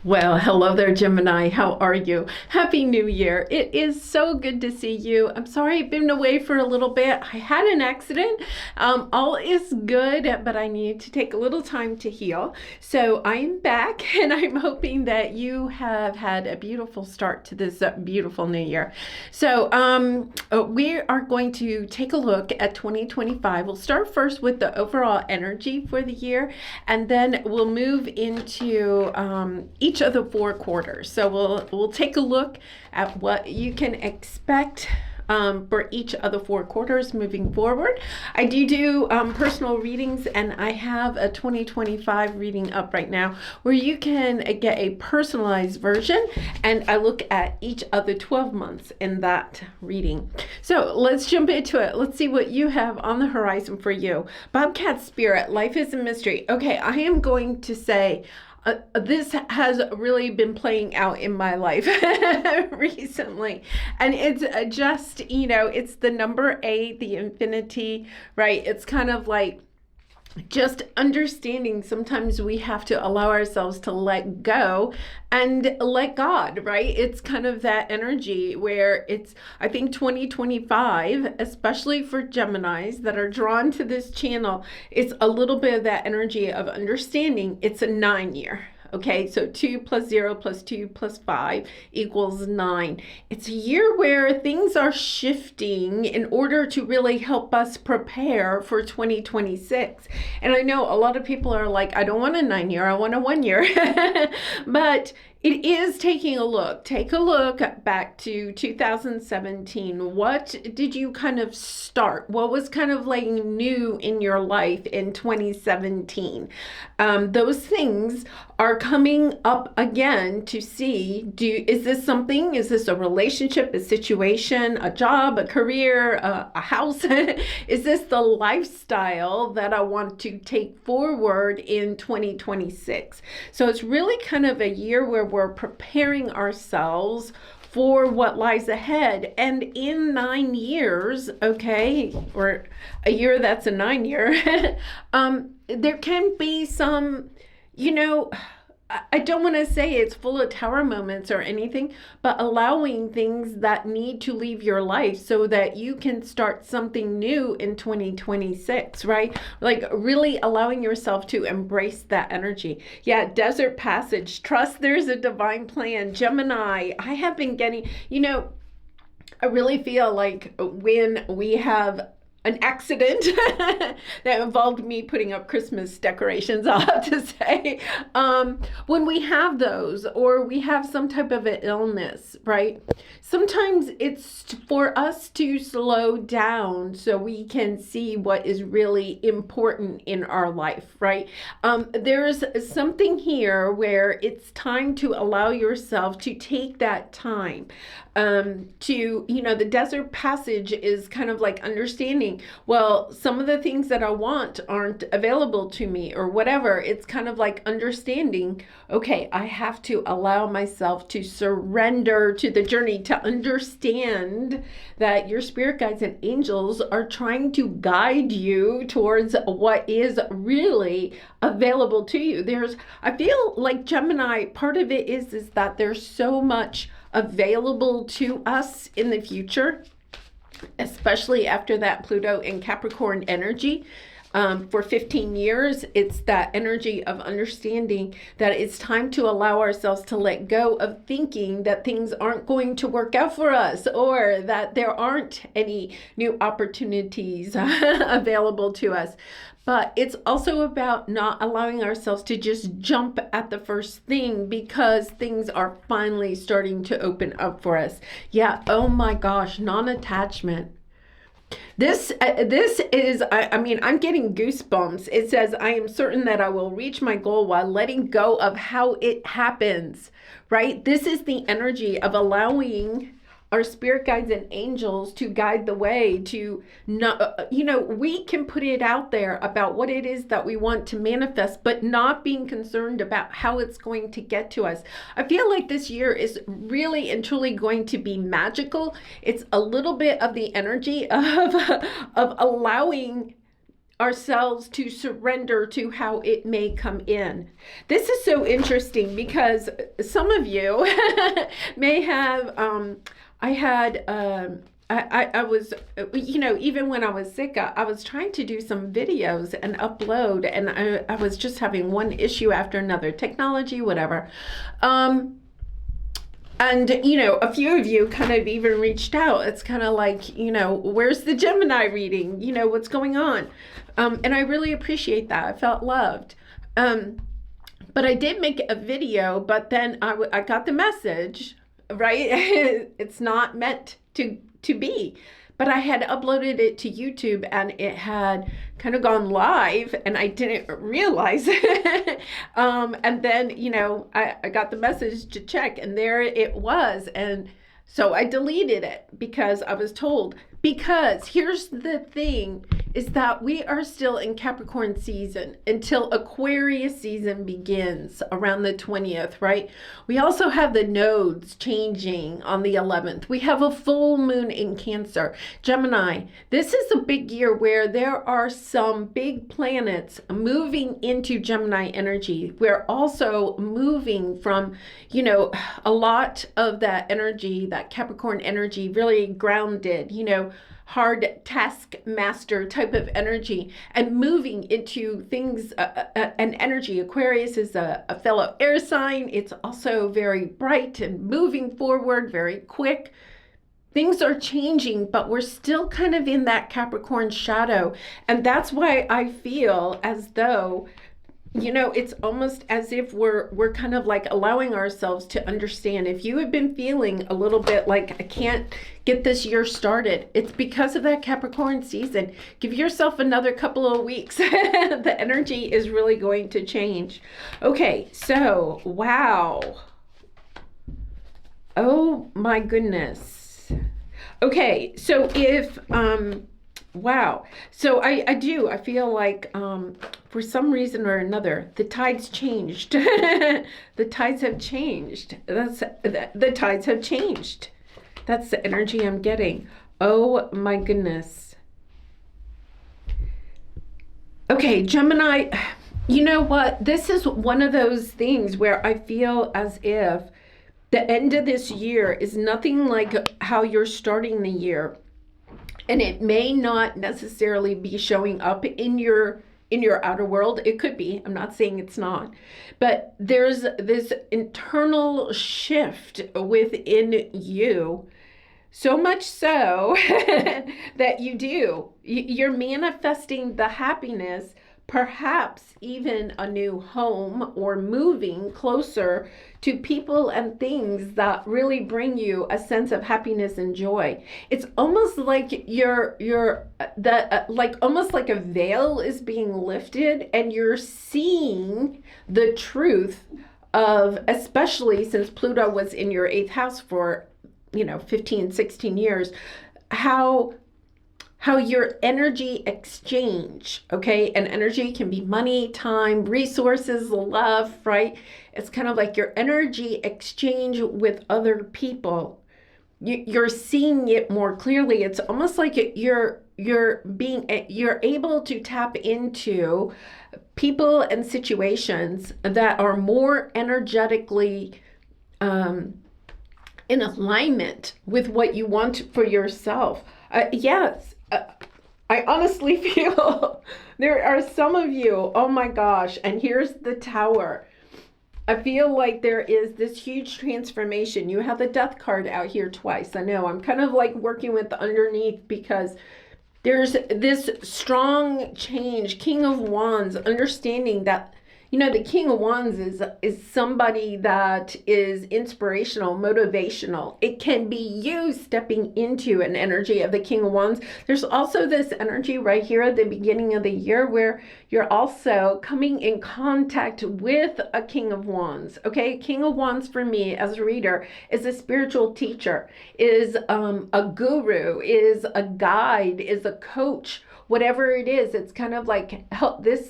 Well, hello there, Gemini. How are you? Happy New Year. It is so good to see you. I'm sorry I've been away for a little bit. I had an accident. All is good, but I need to take a little time to heal. So I'm back, and I'm hoping that you have had a beautiful start to this beautiful new year. So we are going to take a look at 2025. We'll start first with the overall energy for the year, and then we'll move into each of the 4 quarters. So we'll take a look at what you can expect for each of the 4 quarters moving forward. I do personal readings, and I have a 2025 reading up right now where you can get a personalized version, and I look at each of the 12 months in that reading. So let's jump into it. Let's see what you have on the horizon for you. Bobcat Spirit, life is a mystery. Okay, I am going to say this has really been playing out in my life recently. And it's just, it's the number 8, the infinity, right? It's kind of like just understanding sometimes we have to allow ourselves to let go and let God, right? It's kind of that energy where I think 2025, especially for Geminis that are drawn to this channel, it's a little bit of that energy of understanding. It's a 9-year. Okay, so 2 plus 0 plus 2 plus 5 equals 9. It's a year where things are shifting in order to really help us prepare for 2026. And I know a lot of people are like, I don't want a 9-year, I want a 1-year. But it is taking a look. Take a look back to 2017. What did you kind of start? What was kind of like new in your life in 2017? Those things are coming up again to see, is this something? Is this a relationship, a situation, a job, a career, a house? Is this the lifestyle that I want to take forward in 2026? So it's really kind of a year where we're preparing ourselves for what lies ahead. And in 9 years, okay, or a year that's a 9-year, there can be some, I don't want to say it's full of tower moments or anything, but allowing things that need to leave your life so that you can start something new in 2026, right? Like really allowing yourself to embrace that energy. Yeah, desert passage, trust there's a divine plan. Gemini, I have been getting, I really feel like when we have an accident that involved me putting up Christmas decorations, I'll have to say. When we have those, or we have some type of an illness, right? Sometimes it's for us to slow down so we can see what is really important in our life, right? There's something here where it's time to allow yourself to take that time the desert passage is kind of like understanding, well, some of the things that I want aren't available to me or whatever. It's kind of like understanding, okay, I have to allow myself to surrender to the journey, to understand that your spirit guides and angels are trying to guide you towards what is really available to you. I feel like Gemini, part of it is that there's so much available to us in the future, especially after that Pluto and Capricorn energy. For 15 years, it's that energy of understanding that it's time to allow ourselves to let go of thinking that things aren't going to work out for us or that there aren't any new opportunities available to us. But it's also about not allowing ourselves to just jump at the first thing because things are finally starting to open up for us. Yeah, oh my gosh, non-attachment. This is, I'm getting goosebumps. It says, I am certain that I will reach my goal while letting go of how it happens, right? This is the energy of allowing our spirit guides and angels to guide the way to not, we can put it out there about what it is that we want to manifest, but not being concerned about how it's going to get to us. I feel like this year is really and truly going to be magical. It's a little bit of the energy of allowing ourselves to surrender to how it may come in. This is so interesting because some of you may have, I was, even when I was sick, I was trying to do some videos and upload, and I was just having one issue after another, technology, whatever. And, a few of you kind of even reached out. It's kind of like, where's the Gemini reading? What's going on? And I really appreciate that. I felt loved. But I did make a video, but then I got the message, right? It's not meant to be. But I had uploaded it to YouTube and it had kind of gone live and I didn't realize it. And then, I got the message to check and there it was. And so I deleted it because I was told, because here's the thing is that we are still in Capricorn season until Aquarius season begins around the 20th, right? We also have the nodes changing on the 11th. We have a full moon in Cancer. Gemini, this is a big year where there are some big planets moving into Gemini energy. We're also moving from, a lot of that energy, that Capricorn energy, really grounded, hard taskmaster type of energy, and moving into things, an energy. Aquarius is a fellow air sign. It's also very bright and moving forward, very quick. Things are changing, but we're still kind of in that Capricorn shadow. And that's why I feel as though, it's almost as if we're kind of like allowing ourselves to understand. If you have been feeling a little bit like I can't get this year started, it's because of that Capricorn season. Give yourself another couple of weeks. The energy is really going to change. Okay, so wow. Oh my goodness. Okay, so if wow. So I feel like for some reason or another, the tides changed. The tides have changed. The tides have changed. That's the energy I'm getting. Oh my goodness. Okay, Gemini, you know what? This is one of those things where I feel as if the end of this year is nothing like how you're starting the year. And it may not necessarily be showing up in your outer world. It could be. I'm not saying it's not. But there's this internal shift within you. So much so that you're manifesting the happiness, perhaps even a new home or moving closer to people and things that really bring you a sense of happiness and joy. It's almost like almost like a veil is being lifted and you're seeing the truth of, especially since Pluto was in your 8th house for 15, 16 years, how your energy exchange, okay? And energy can be money, time, resources, love, right? It's kind of like your energy exchange with other people. You're seeing it more clearly. It's almost like you're able to tap into people and situations that are more energetically in alignment with what you want for yourself. Yes, I honestly feel there are some of you, oh my gosh, and here's the Tower. I feel like there is this huge transformation. You have the Death card out here twice. I know I'm kind of like working with the underneath because there's this strong change. King of Wands, understanding that, the King of Wands is somebody that is inspirational, motivational. It can be you stepping into an energy of the King of Wands. There's also this energy right here at the beginning of the year where you're also coming in contact with a King of Wands. Okay, King of Wands for me as a reader is a spiritual teacher, is a guru, is a guide, is a coach. Whatever it is, it's kind of like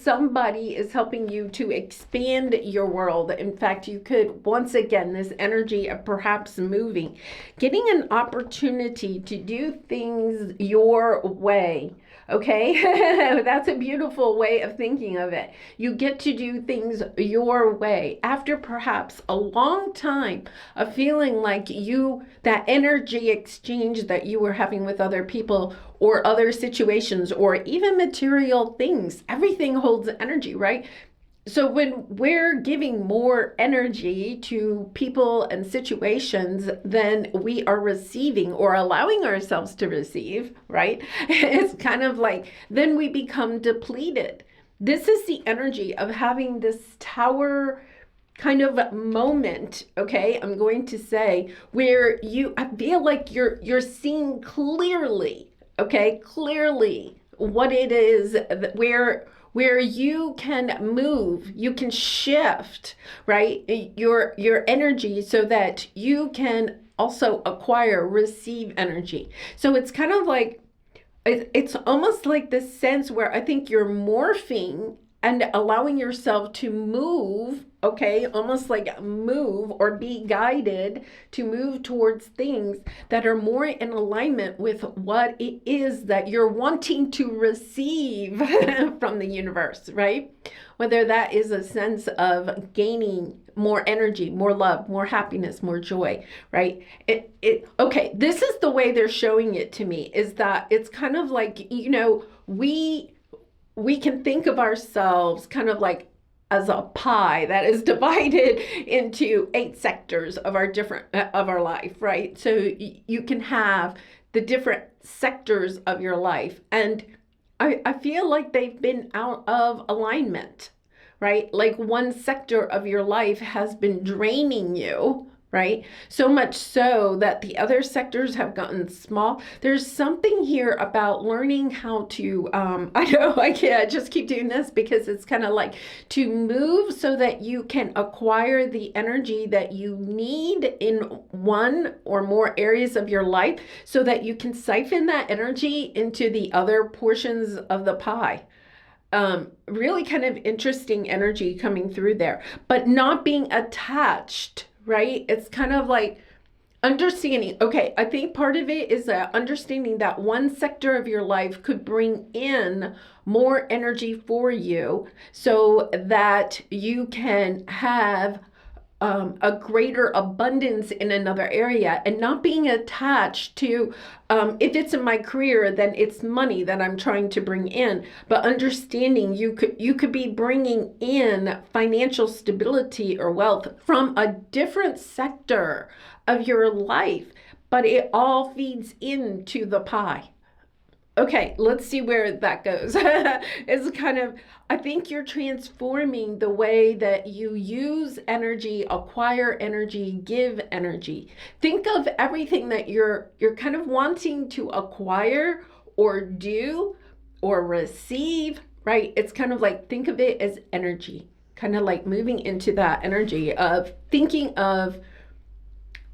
somebody is helping you to expand your world. In fact, you could, once again, this energy of perhaps moving, getting an opportunity to do things your way. Okay, that's a beautiful way of thinking of it. You get to do things your way after perhaps a long time of feeling like that energy exchange that you were having with other people or other situations or even material things. Everything holds energy, right? So when we're giving more energy to people and situations than we are receiving or allowing ourselves to receive, right? It's kind of like then we become depleted. This is the energy of having this tower kind of moment, okay? I'm going to say where I feel like you're seeing clearly, okay? Clearly what it is where you can move, you can shift, right? Your energy so that you can also receive energy. So it's kind of like, it's almost like this sense where I think you're morphing and allowing yourself to move, okay, almost like move or be guided to move towards things that are more in alignment with what it is that you're wanting to receive from the universe, right? Whether that is a sense of gaining more energy, more love, more happiness, more joy, right? Okay, this is the way they're showing it to me, is that it's kind of like, we can think of ourselves kind of like as a pie that is divided into 8 sectors of our life, right? So you can have the different sectors of your life, and I feel like they've been out of alignment, right? Like one sector of your life has been draining you, right? So much so that the other sectors have gotten small. There's something here about learning how to, I know I can't just keep doing this because it's kind of like to move so that you can acquire the energy that you need in one or more areas of your life so that you can siphon that energy into the other portions of the pie. Really kind of interesting energy coming through there, but not being attached, right? It's kind of like understanding, okay, I think part of it is understanding that one sector of your life could bring in more energy for you so that you can have a greater abundance in another area, and not being attached to, if it's in my career, then it's money that I'm trying to bring in, but understanding you could be bringing in financial stability or wealth from a different sector of your life, but it all feeds into the pie. Okay, let's see where that goes. It's kind of, I think you're transforming the way that you use energy, acquire energy, give energy. Think of everything that you're kind of wanting to acquire or do or receive, right? It's kind of like, think of it as energy, kind of like moving into that energy of thinking of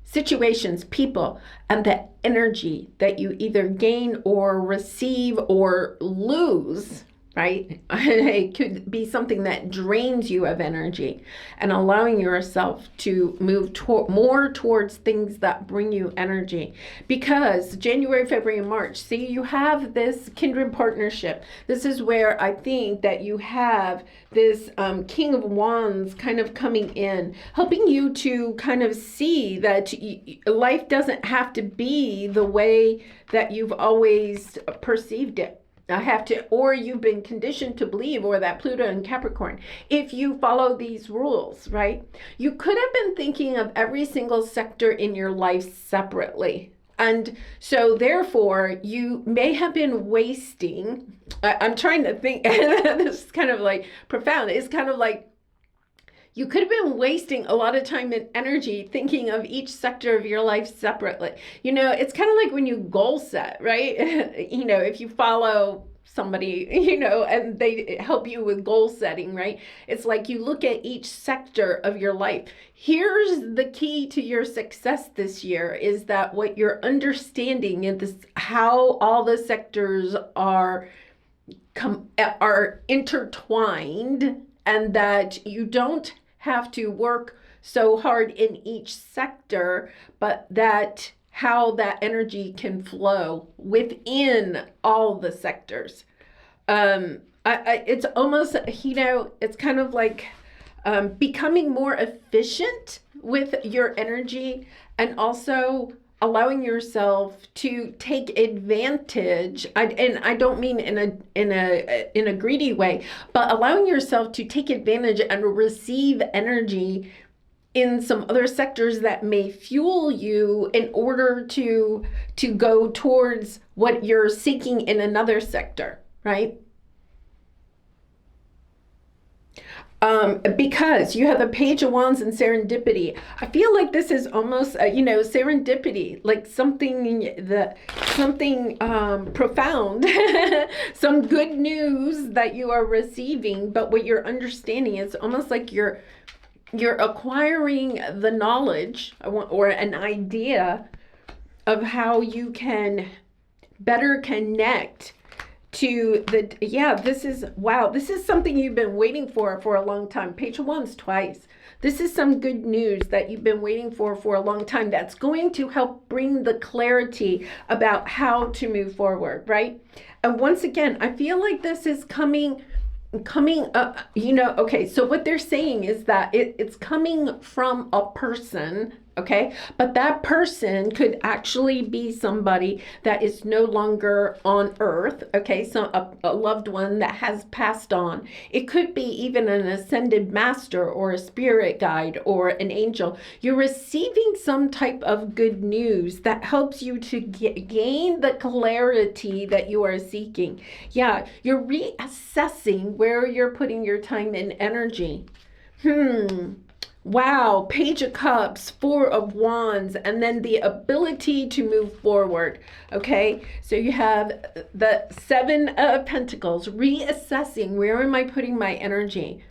situations, people, and the energy that you either gain or receive or lose, right? It could be something that drains you of energy, and allowing yourself to move more towards things that bring you energy. Because January, February, and March, see, you have this kindred partnership. This is where I think that you have this King of Wands kind of coming in, helping you to kind of see that life doesn't have to be the way that you've always perceived it. Or you've been conditioned to believe, or that Pluto and Capricorn, if you follow these rules, right? You could have been thinking of every single sector in your life separately. And so therefore, you may have been wasting, I'm trying to think, this is kind of like profound. It's kind of like, you could have been wasting a lot of time and energy thinking of each sector of your life separately. It's kind of like when you goal set, right? If you follow somebody, and they help you with goal setting, right? It's like you look at each sector of your life. Here's the key to your success this year, is that what you're understanding is how all the sectors are intertwined, and that you don't have to work so hard in each sector, but that how that energy can flow within all the sectors. It's almost, it's kind of like becoming more efficient with your energy, and also allowing yourself to take advantage. And I don't mean in a greedy way, but allowing yourself to take advantage and receive energy in some other sectors that may fuel you in order to go towards what you're seeking in another sector, right? Because you have the Page of Wands and serendipity. I feel like this is almost, serendipity, like something profound, some good news that you are receiving. But what you're understanding is almost like you're acquiring the knowledge or an idea of how you can better connect to this is something you've been waiting for a long time. Page of Wands twice. This is some good news that you've been waiting for a long time, that's going to help bring the clarity about how to move forward, right? And once again, I feel like this is coming up, okay, so what they're saying is that it's coming from a person, okay? But that person could actually be somebody that is no longer on earth, okay? So a loved one that has passed on. It could be even an ascended master or a spirit guide or an angel. You're receiving some type of good news that helps you to gain the clarity that you are seeking. Yeah, you're reassessing where you're putting your time and energy. Wow, Page of Cups, Four of Wands, and then the ability to move forward, okay? So you have the Seven of Pentacles, reassessing, where am I putting my energy?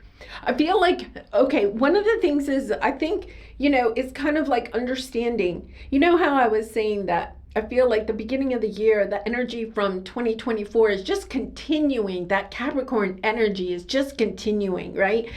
I feel like, okay, one of the things is, I think, it's kind of like understanding. You know how I was saying that I feel like the beginning of the year, the energy from 2024 is just continuing. That Capricorn energy is just continuing, right?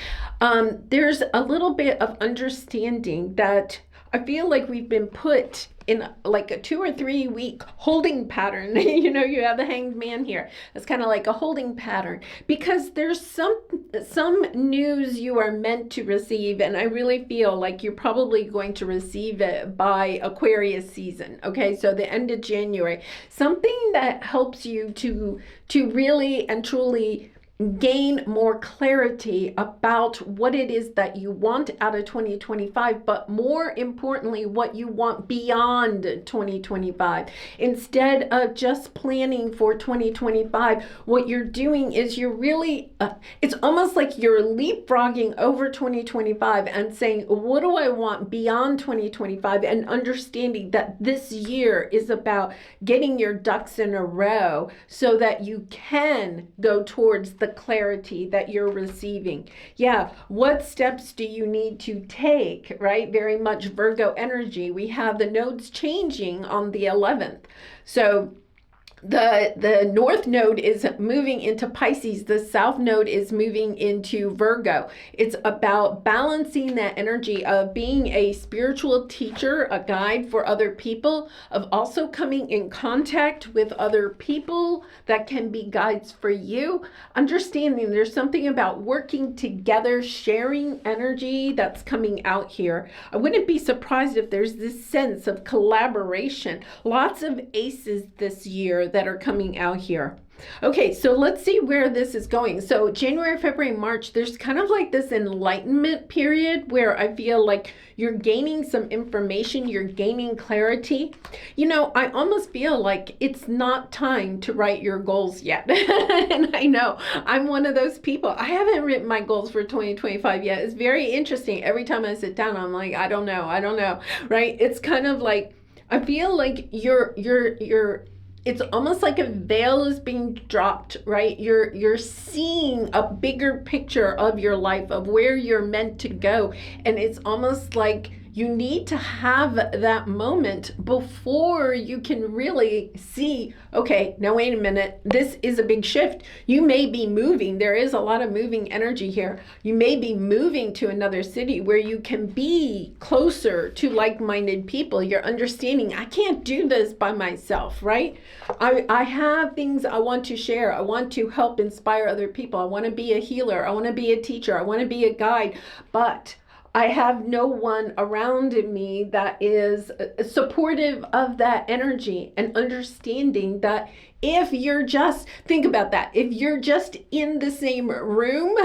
There's a little bit of understanding that I feel like we've been put in like a 2 or 3 week holding pattern. You have the Hanged Man here. It's kind of like a holding pattern, because there's some news you are meant to receive, and I really feel like you're probably going to receive it by Aquarius season, okay? So the end of January, something that helps you to really and truly gain more clarity about what it is that you want out of 2025, but more importantly, what you want beyond 2025. Instead of just planning for 2025, what you're doing is you're really, it's almost like you're leapfrogging over 2025 and saying, what do I want beyond 2025? And understanding that this year is about getting your ducks in a row so that you can go towards the clarity that you're receiving. Yeah, what steps do you need to take, right? Very much Virgo energy. We have the nodes changing on the 11th. So the north node is moving into Pisces. The south node is moving into Virgo. It's about balancing that energy of being a spiritual teacher, a guide for other people, of also coming in contact with other people that can be guides for you. Understanding there's something about working together, sharing energy that's coming out here. I wouldn't be surprised if there's this sense of collaboration. Lots of aces this year that are coming out here. Okay, so let's see where this is going. So January, February, March, there's kind of like this enlightenment period where I feel like you're gaining some information, you're gaining clarity. I almost feel like it's not time to write your goals yet. And I know I'm one of those people. I haven't written my goals for 2025 yet. It's very interesting. Every time I sit down, I'm like, I don't know, right? It's kind of like, I feel like you're it's almost like a veil is being dropped, right? You're seeing a bigger picture of your life, of where you're meant to go. And it's almost like you need to have that moment before you can really see, okay, now wait a minute, this is a big shift. You may be moving. There is a lot of moving energy here. You may be moving to another city where you can be closer to like-minded people. You're understanding, I can't do this by myself, right? I have things I want to share. I want to help inspire other people. I want to be a healer. I want to be a teacher. I want to be a guide, but I have no one around me that is supportive of that energy, and understanding that if you're just, think about that, if you're just in the same room,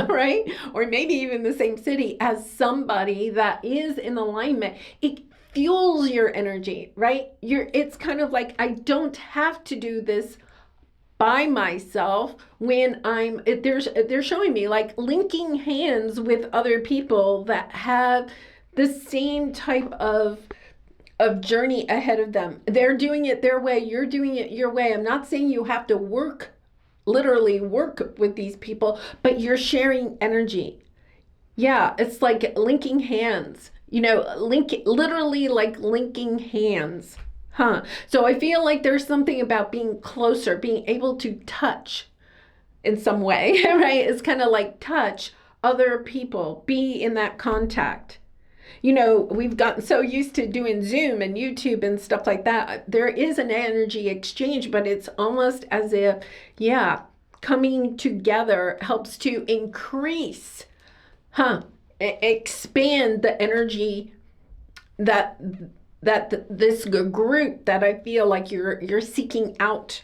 right, or maybe even the same city as somebody that is in alignment, it fuels your energy, right? It's kind of like, I don't have to do this by myself when they're showing me like linking hands with other people that have the same type of journey ahead of them. They're doing it their way, you're doing it your way. I'm not saying you have to literally work with these people, but you're sharing energy. Yeah, it's like linking hands, literally like linking hands. So I feel like there's something about being closer, being able to touch in some way, right? It's kind of like touch other people, be in that contact. We've gotten so used to doing Zoom and YouTube and stuff like that. There is an energy exchange, but it's almost as if, coming together helps to increase, expand the energy that this group that I feel like you're seeking out.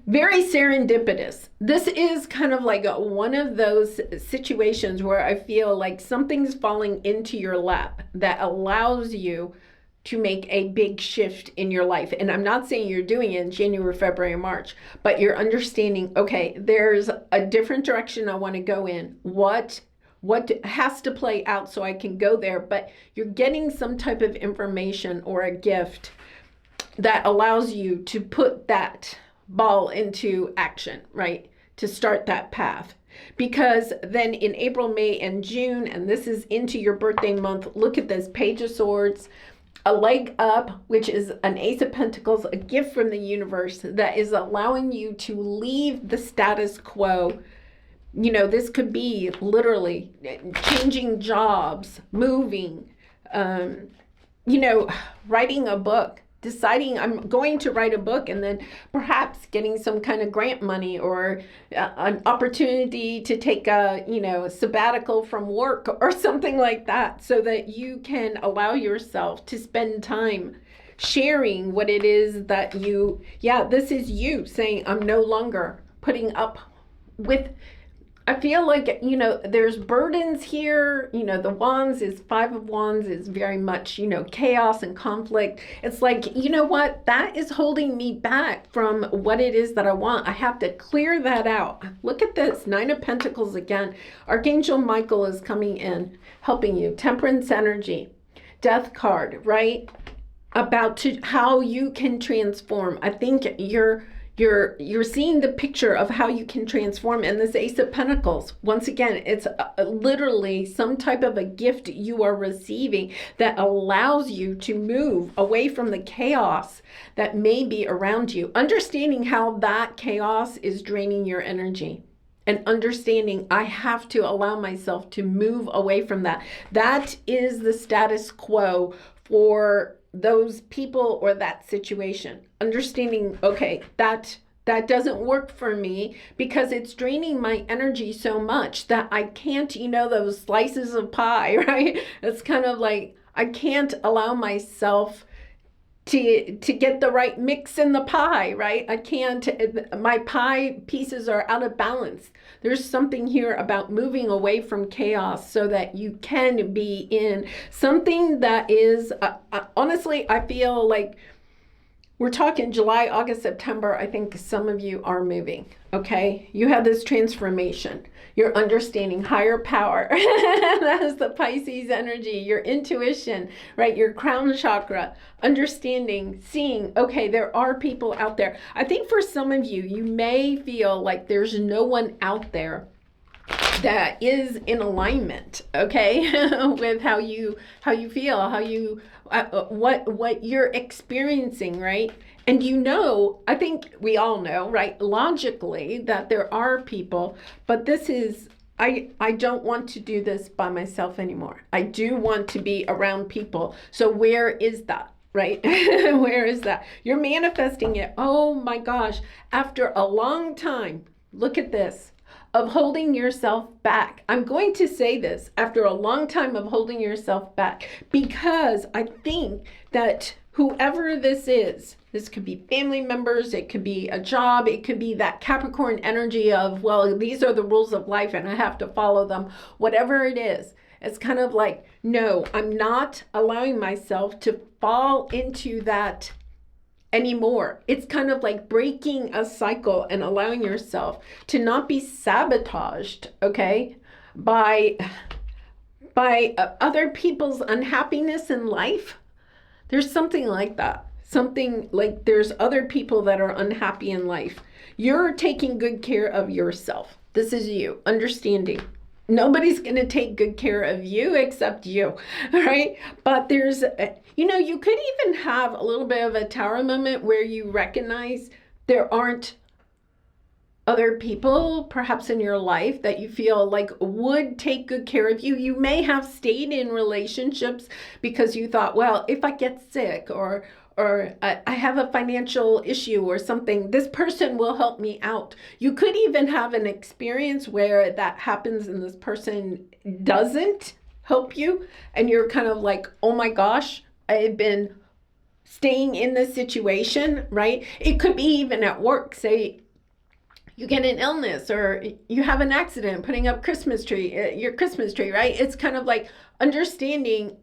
Very serendipitous. This is kind of like one of those situations where I feel like something's falling into your lap that allows you to make a big shift in your life. And I'm not saying you're doing it in January, February, March, but you're understanding, okay, there's a different direction I want to go in. What has to play out so I can go there, but you're getting some type of information or a gift that allows you to put that ball into action, right? To start that path. Because then in April, May, and June, and this is into your birthday month, look at this, Page of Swords, a leg up, which is an Ace of Pentacles, a gift from the universe that is allowing you to leave the status quo. This could be literally changing jobs, moving, writing a book, deciding I'm going to write a book, and then perhaps getting some kind of grant money or an opportunity to take a sabbatical from work or something like that, so that you can allow yourself to spend time sharing what it is that this is you saying, I'm no longer putting up with. I feel like, there's burdens here. The Wands is 5 of Wands is very much, chaos and conflict. It's like, what? That is holding me back from what it is that I want. I have to clear that out. Look at this, 9 of Pentacles again. Archangel Michael is coming in, helping you. Temperance energy, Death card, right? About how you can transform. I think you're seeing the picture of how you can transform. And this Ace of Pentacles, once again, it's literally some type of a gift you are receiving that allows you to move away from the chaos that may be around you. Understanding how that chaos is draining your energy. And understanding I have to allow myself to move away from that. That is the status quo for those people or that situation. Understanding, okay, that doesn't work for me because it's draining my energy so much that I can't, those slices of pie, right? It's kind of like I can't allow myself to get the right mix in the pie, right? I can't, my pie pieces are out of balance. There's something here about moving away from chaos so that you can be in something that is, honestly, I feel like we're talking July, August, September. I think some of you are moving, okay? You have this transformation. You're understanding higher power. That is the Pisces energy, your intuition, right? Your crown chakra, understanding, seeing, okay, there are people out there. I think for some of you, you may feel like there's no one out there that is in alignment, okay, with how you feel, how you what you're experiencing, right? And I think we all know, right, logically, that there are people, but this is, I don't want to do this by myself anymore. I do want to be around people. So where is that? Right? Where is that? You're manifesting it. Oh my gosh. After a long time, look at this, of holding yourself back. I'm going to say this, after a long time of holding yourself back, because I think that whoever this could be family members, it could be a job, it could be that Capricorn energy of, well, these are the rules of life and I have to follow them, whatever it is. It's kind of like, no, I'm not allowing myself to fall into that anymore. It's kind of like breaking a cycle and allowing yourself to not be sabotaged, okay, by other people's unhappiness in life. There's something like that. Something like there's other people that are unhappy in life. You're taking good care of yourself. This is you, understanding. Nobody's going to take good care of you except you, right? But there's, you could even have a little bit of a tower moment where you recognize there aren't other people perhaps in your life that you feel like would take good care of you. You may have stayed in relationships because you thought, well, if I get sick or I have a financial issue or something, this person will help me out. You could even have an experience where that happens and this person doesn't help you. And you're kind of like, oh my gosh, I've been staying in this situation, right? It could be even at work. Say you get an illness or you have an accident putting up your Christmas tree, right? It's kind of like understanding,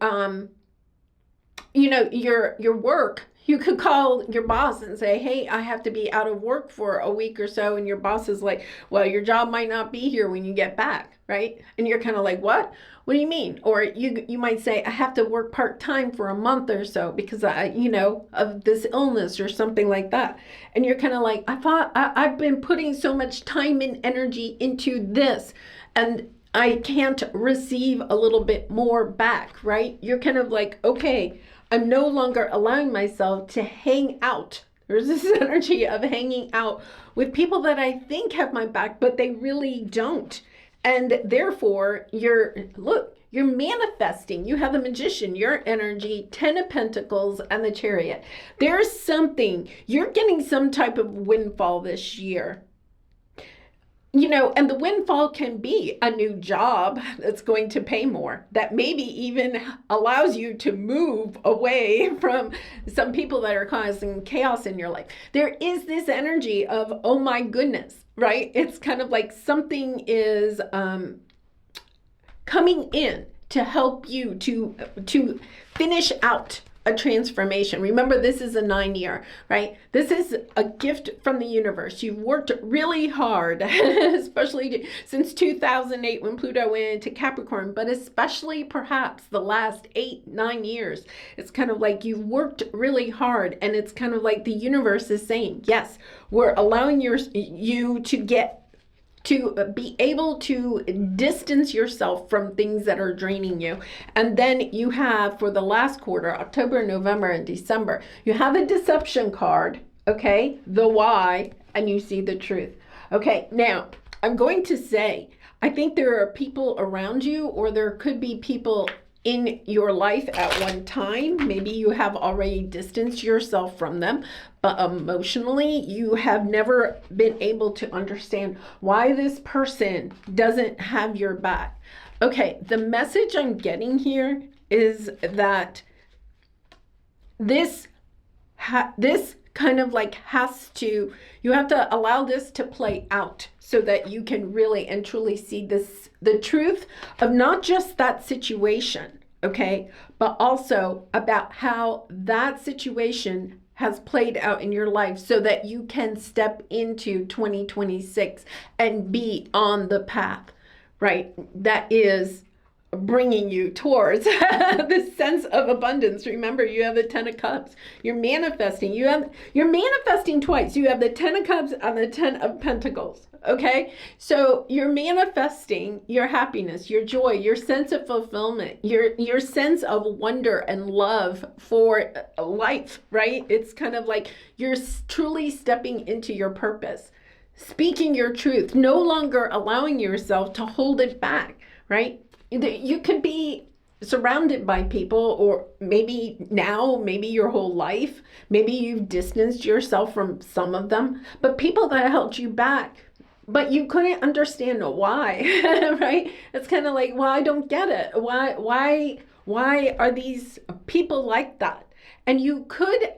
your work. You could call your boss and say, hey, I have to be out of work for a week or so. And your boss is like, well, your job might not be here when you get back, right? And you're kind of like, what? What do you mean? Or you might say, I have to work part-time for a month or so because of this illness or something like that. And you're kind of like, I've been putting so much time and energy into this and I can't receive a little bit more back, right? You're kind of like, okay, I'm no longer allowing myself to hang out. There's this energy of hanging out with people that I think have my back, but they really don't. And therefore, you're manifesting. You have the Magician, your energy, 10 of Pentacles, and the Chariot. There's something, you're getting some type of windfall this year. And the windfall can be a new job that's going to pay more, that maybe even allows you to move away from some people that are causing chaos in your life. There is this energy of, oh my goodness, right? It's kind of like something is coming in to help you to finish out a transformation. Remember, this is a 9-year, right? This is a gift from the universe. You've worked really hard, especially since 2008 when Pluto went into Capricorn, but especially perhaps the last 8-9 years. It's kind of like you've worked really hard, and it's kind of like the universe is saying, yes, we're allowing you to be able to distance yourself from things that are draining you. And then you have, for the last quarter, October, November, and December, you have a deception card, okay? The why, and you see the truth. Okay, now, I'm going to say, I think there are people around you, or there could be people in your life at one time. Maybe you have already distanced yourself from them, but emotionally you have never been able to understand why this person doesn't have your back. Okay, the message I'm getting here is that this kind of like you have to allow this to play out so that you can really and truly see the truth of not just that situation, okay, but also about how that situation has played out in your life so that you can step into 2026 and be on the path, right? That is bringing you towards this sense of abundance. Remember, you have the 10 of Cups. You're manifesting. You're manifesting twice. You have the 10 of Cups and the 10 of Pentacles. Okay, so you're manifesting your happiness, your joy, your sense of fulfillment, your sense of wonder and love for life, right? It's kind of like you're truly stepping into your purpose, speaking your truth, no longer allowing yourself to hold it back, right? You could be surrounded by people, or maybe now, maybe your whole life, maybe you've distanced yourself from some of them, but people that held you back, but you couldn't understand why, right? It's kind of like, well, I don't get it. Why are these people like that? And you could,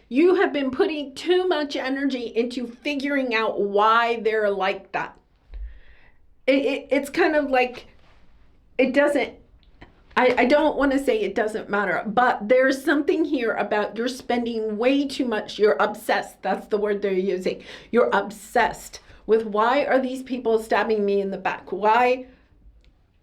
you have been putting too much energy into figuring out why they're like that. It's kind of like, it doesn't, I don't want to say it doesn't matter, but there's something here about you're spending way too much. You're obsessed. That's the word they're using. You're obsessed with, why are these people stabbing me in the back? Why?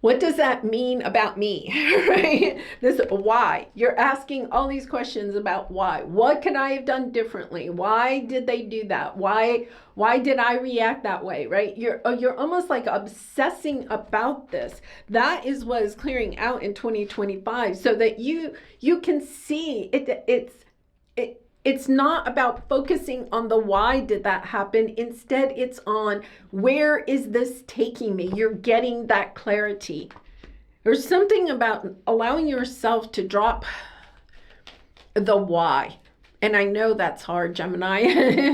What does that mean about me, right? This why. You're asking all these questions about why. What could I have done differently? Why did they do that? Why did I react that way, right? You're almost like obsessing about this. That is what is clearing out in 2025, so that you can see it's not about focusing on the why did that happen. Instead, it's on, where is this taking me? You're getting that clarity. There's something about allowing yourself to drop the why. And I know that's hard, Gemini.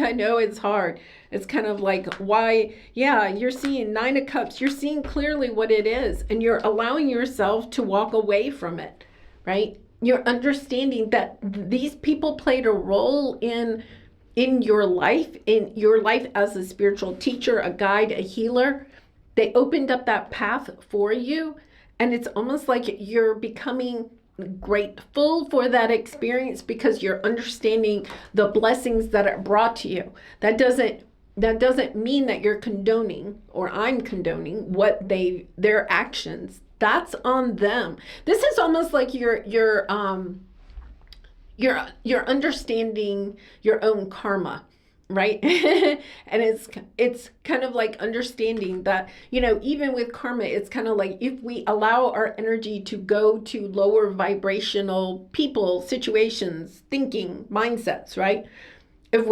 I know it's hard. It's kind of like, why? Yeah, you're seeing 9 of Cups. You're seeing clearly what it is, and you're allowing yourself to walk away from it, right? You're understanding that these people played a role in your life as a spiritual teacher, a guide, a healer. They opened up that path for you, and it's almost like you're becoming grateful for that experience because you're understanding the blessings that it brought to you. That doesn't mean that you're condoning, or I'm condoning their actions. That's on them. This is almost like you're understanding your own karma, right? And it's kind of like understanding that, even with karma, it's kind of like, if we allow our energy to go to lower vibrational people, situations, thinking, mindsets, right? If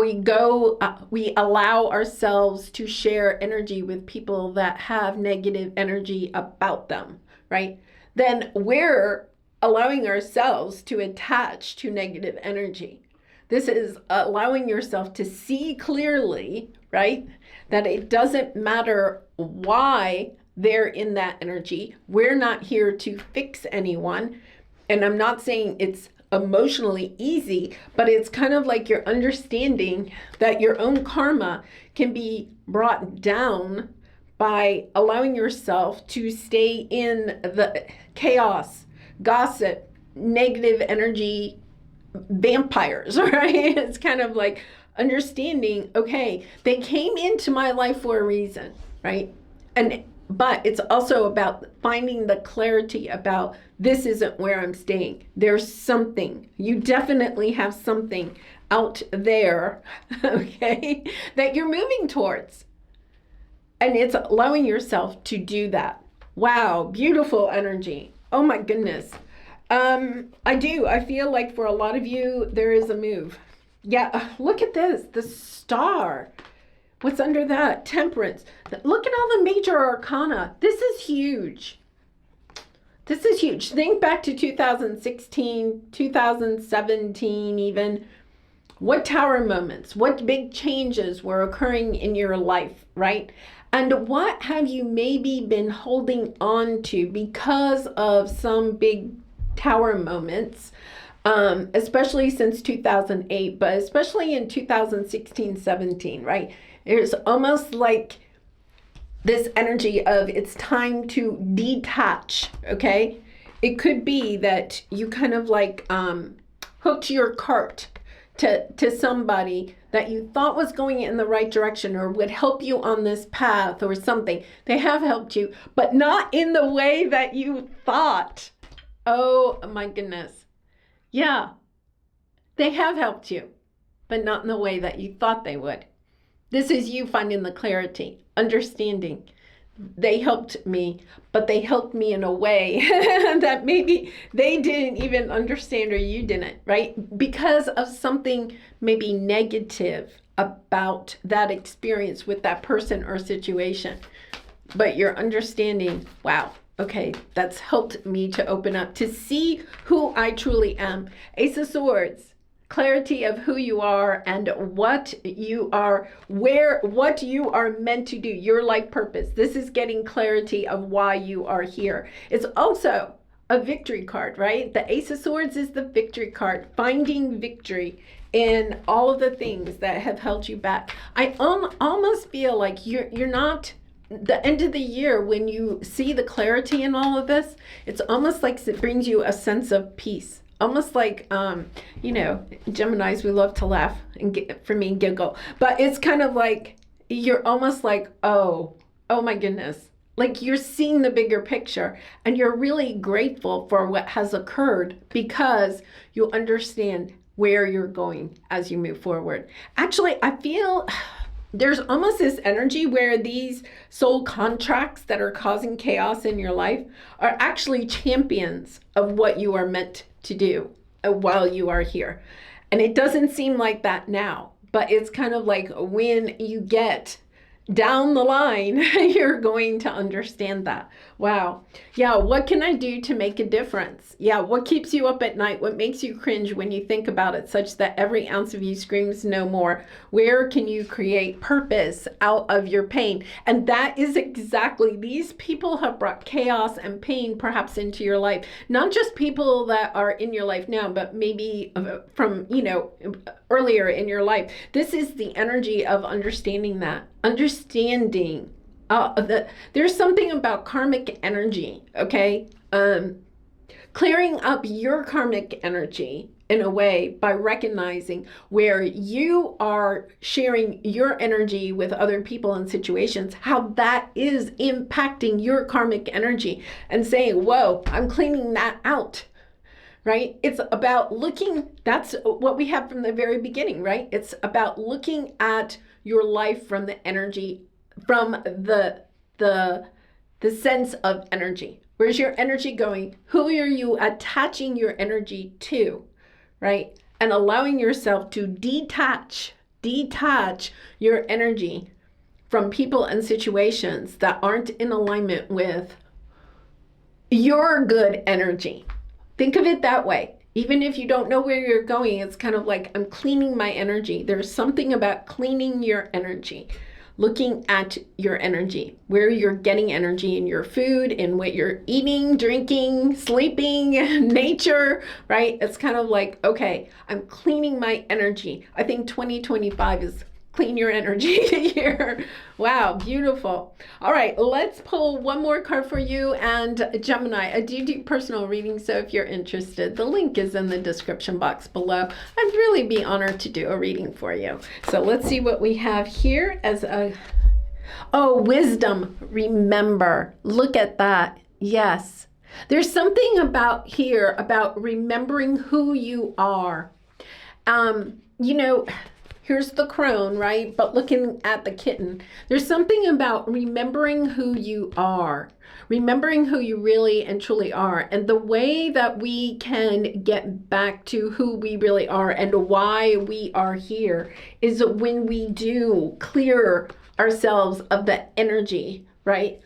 we allow ourselves to share energy with people that have negative energy about them, right? Then we're allowing ourselves to attach to negative energy. This is allowing yourself to see clearly, right? That it doesn't matter why they're in that energy. We're not here to fix anyone. And I'm not saying it's emotionally easy, but it's kind of like you're understanding that your own karma can be brought down by allowing yourself to stay in the chaos, gossip, negative energy vampires, right? It's kind of like understanding, okay, they came into my life for a reason, right? But it's also about finding the clarity about, this isn't where I'm staying. There's something. You definitely have something out there, okay, that you're moving towards. And it's allowing yourself to do that. Wow, beautiful energy. Oh my goodness. I feel like for a lot of you, there is a move. Yeah, look at this, the star. What's under that? Temperance. Look at all the major arcana. This is huge. This is huge. Think back to 2016, 2017 even. What tower moments, what big changes were occurring in your life, right? And what have you maybe been holding on to because of some big tower moments, especially since 2008, but especially in 2016, 17, right? It's almost like this energy of, it's time to detach, okay? It could be that you kind of like hooked your cart to somebody that you thought was going in the right direction or would help you on this path or something. They have helped you, but not in the way that you thought. Oh my goodness. Yeah, they have helped you, but not in the way that you thought they would. This is you finding the clarity, understanding. They helped me, but they helped me in a way that maybe they didn't even understand or you didn't, right? Because of something maybe negative about that experience with that person or situation. But you're understanding, wow, okay, that's helped me to open up, to see who I truly am. Ace of Swords. Clarity of who you are and what you are, what you are meant to do, your life purpose. This is getting clarity of why you are here. It's also a victory card, right? The Ace of Swords is the victory card, finding victory in all of the things that have held you back. I almost feel like you're not, the end of the year, when you see the clarity in all of this, it's almost like it brings you a sense of peace. Almost like, Geminis, we love to laugh and for me, giggle. But it's kind of like, you're almost like, oh my goodness. Like you're seeing the bigger picture and you're really grateful for what has occurred because you understand where you're going as you move forward. Actually, I feel there's almost this energy where these soul contracts that are causing chaos in your life are actually champions of what you are meant to do while you are here. And it doesn't seem like that now, but it's kind of like when you get down the line, you're going to understand that. Wow. Yeah. What can I do to make a difference? Yeah. What keeps you up at night? What makes you cringe when you think about it, such that every ounce of you screams no more? Where can you create purpose out of your pain? And that is exactly, these people have brought chaos and pain perhaps into your life. Not just people that are in your life now, but maybe from, earlier in your life. This is the energy of understanding that. Understanding that there's something about karmic energy, okay? Clearing up your karmic energy in a way by recognizing where you are sharing your energy with other people and situations, how that is impacting your karmic energy, and saying, whoa, I'm cleaning that out. Right? It's about looking, that's what we have from the very beginning, right? It's about looking at your life from the energy, from the sense of energy. Where's your energy going? Who are you attaching your energy to, right? And allowing yourself to detach your energy from people and situations that aren't in alignment with your good energy. Think of it that way. Even if you don't know where you're going, it's kind of like, I'm cleaning my energy. There's something about cleaning your energy, looking at your energy, where you're getting energy in your food, in what you're eating, drinking, sleeping, nature, right? It's kind of like, okay, I'm cleaning my energy. I think 2025 is clean your energy year. Wow, beautiful. All right, let's pull one more card for you. And Gemini, I do personal readings, so if you're interested, the link is in the description box below. I'd really be honored to do a reading for you. So let's see what we have here as wisdom. Remember, look at that. Yes. There's something about here about remembering who you are. Here's the crone, right? But looking at the kitten, there's something about remembering who you are, remembering who you really and truly are. And the way that we can get back to who we really are and why we are here is when we do clear ourselves of the energy, right?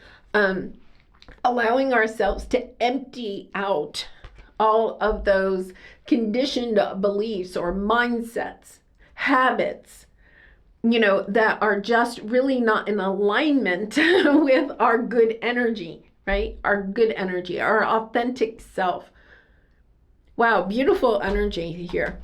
Allowing ourselves to empty out all of those conditioned beliefs or mindsets, habits, that are just really not in alignment with our good energy, right? Our good energy, our authentic self. Wow, beautiful energy here.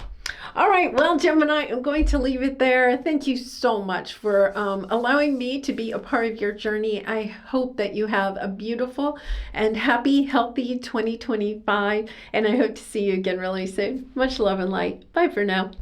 All right, well, Gemini, I'm going to leave it there. Thank you so much for allowing me to be a part of your journey. I hope that you have a beautiful and happy, healthy 2025, and I hope to see you again really soon. Much love and light. Bye for now.